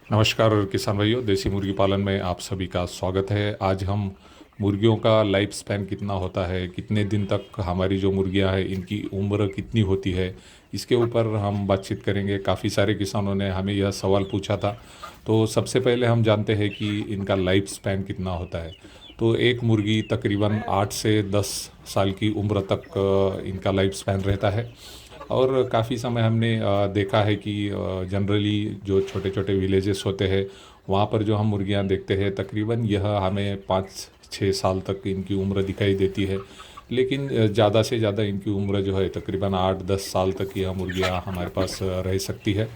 नमस्कार किसान भाइयों, देसी मुर्गी पालन में आप सभी का स्वागत है। आज हम मुर्गियों का लाइफ स्पैन कितना होता है, कितने दिन तक हमारी जो मुर्गियां हैं इनकी उम्र कितनी होती है, इसके ऊपर हम बातचीत करेंगे। काफ़ी सारे किसानों ने हमें यह सवाल पूछा था। तो सबसे पहले हम जानते हैं कि इनका लाइफ स्पैन कितना होता है। तो एक मुर्गी तकरीबन 8 से 10 साल की उम्र तक इनका लाइफ स्पैन रहता है। और काफ़ी समय हमने देखा है कि जनरली जो छोटे छोटे विलेजेस होते हैं वहाँ पर जो हम मुर्गियाँ देखते हैं तकरीबन यह हमें 5 6 साल तक इनकी उम्र दिखाई देती है। लेकिन ज़्यादा से ज़्यादा इनकी उम्र जो है तकरीबन 8 10 साल तक यह मुर्गियाँ हमारे पास रह सकती है।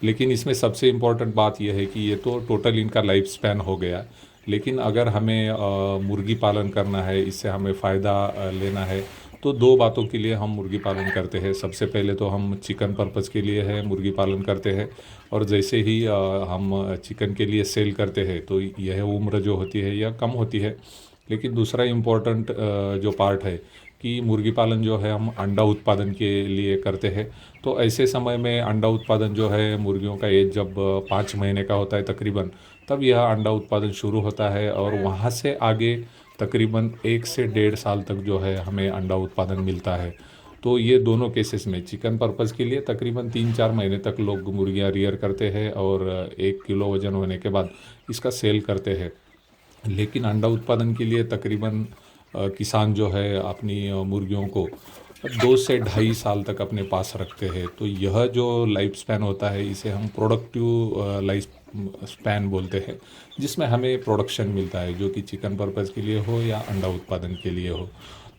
लेकिन इसमें सबसे इम्पोर्टेंट बात यह है कि ये तो टोटल इनका लाइफ स्पैन हो गया। लेकिन अगर हमें मुर्गी पालन करना है, इससे हमें फ़ायदा लेना है, तो दो बातों के लिए हम मुर्गी पालन करते हैं। सबसे पहले तो हम चिकन पर्पज़ के लिए है मुर्गी पालन करते हैं। और जैसे ही हम चिकन के लिए सेल करते हैं तो यह उम्र जो होती है यह कम होती है। लेकिन दूसरा इम्पोर्टेंट जो पार्ट है कि मुर्गी पालन जो है हम अंडा उत्पादन के लिए करते हैं। तो ऐसे समय में अंडा उत्पादन जो है मुर्गियों का एज जब 5 महीने का होता है तकरीबन, तब यह अंडा उत्पादन शुरू होता है और वहाँ से आगे तकरीबन 1 से 1.5 साल तक जो है हमें अंडा उत्पादन मिलता है। तो ये दोनों केसेस में चिकन पर्पज़ के लिए तकरीबन 3 4 महीने तक लोग मुर्गियाँ रियर करते हैं और 1 किलो वज़न होने के बाद इसका सेल करते हैं। लेकिन अंडा उत्पादन के लिए तकरीबन किसान जो है अपनी मुर्गियों को 2 से 2.5 साल तक अपने पास रखते हैं। तो यह जो लाइफ स्पैन होता है इसे हम प्रोडक्टिव लाइफ स्पैन बोलते हैं, जिसमें हमें प्रोडक्शन मिलता है, जो कि चिकन पर्पज़ के लिए हो या अंडा उत्पादन के लिए हो।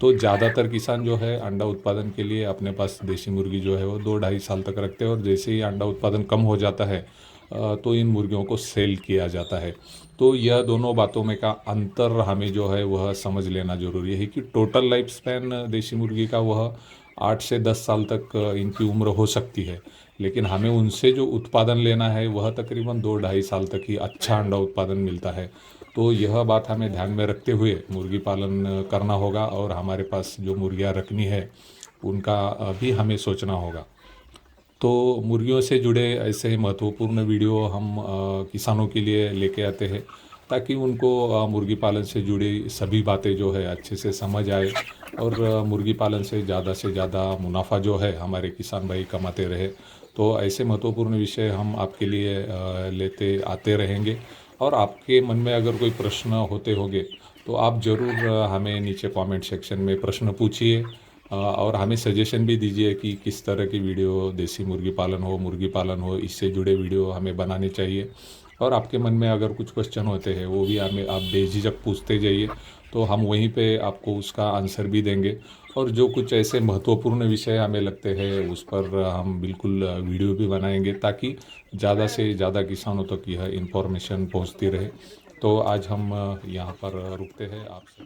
तो ज़्यादातर किसान जो है अंडा उत्पादन के लिए अपने पास देसी मुर्गी जो है वो 2 2.5 साल तक रखते हैं और जैसे ही अंडा उत्पादन कम हो जाता है तो इन मुर्गियों को सेल किया जाता है। तो यह दोनों बातों में का अंतर हमें जो है वह समझ लेना ज़रूरी है कि टोटल लाइफ स्पैन देसी मुर्गी का वह 8 से 10 साल तक इनकी उम्र हो सकती है। लेकिन हमें उनसे जो उत्पादन लेना है वह तकरीबन 2 2.5 साल तक ही अच्छा अंडा उत्पादन मिलता है। तो यह बात हमें ध्यान में रखते हुए मुर्गी पालन करना होगा और हमारे पास जो मुर्गियाँ रखनी है उनका भी हमें सोचना होगा। तो मुर्गियों से जुड़े ऐसे महत्वपूर्ण वीडियो हम किसानों के लिए लेके आते हैं, ताकि उनको मुर्गी पालन से जुड़ी सभी बातें जो है अच्छे से समझ आए और मुर्गी पालन से ज़्यादा मुनाफा जो है हमारे किसान भाई कमाते रहे। तो ऐसे महत्वपूर्ण विषय हम आपके लिए लेते आते रहेंगे। और आपके मन में अगर कोई प्रश्न होते होंगे तो आप ज़रूर हमें नीचे कमेंट सेक्शन में प्रश्न पूछिए। और हमें सजेशन भी दीजिए कि किस तरह की वीडियो, देसी मुर्गी पालन हो, इससे जुड़े वीडियो हमें बनाने चाहिए। और आपके मन में अगर कुछ क्वेश्चन होते हैं वो भी हमें आप बेझिझक पूछते जाइए, तो हम वहीं पे आपको उसका आंसर भी देंगे। और जो कुछ ऐसे महत्वपूर्ण विषय हमें लगते हैं उस पर हम बिल्कुल वीडियो भी बनाएंगे, ताकि ज़्यादा से ज़्यादा किसानों तक यह इन्फॉर्मेशन पहुंचती रहे। तो आज हम यहाँ पर रुकते हैं। आप सभी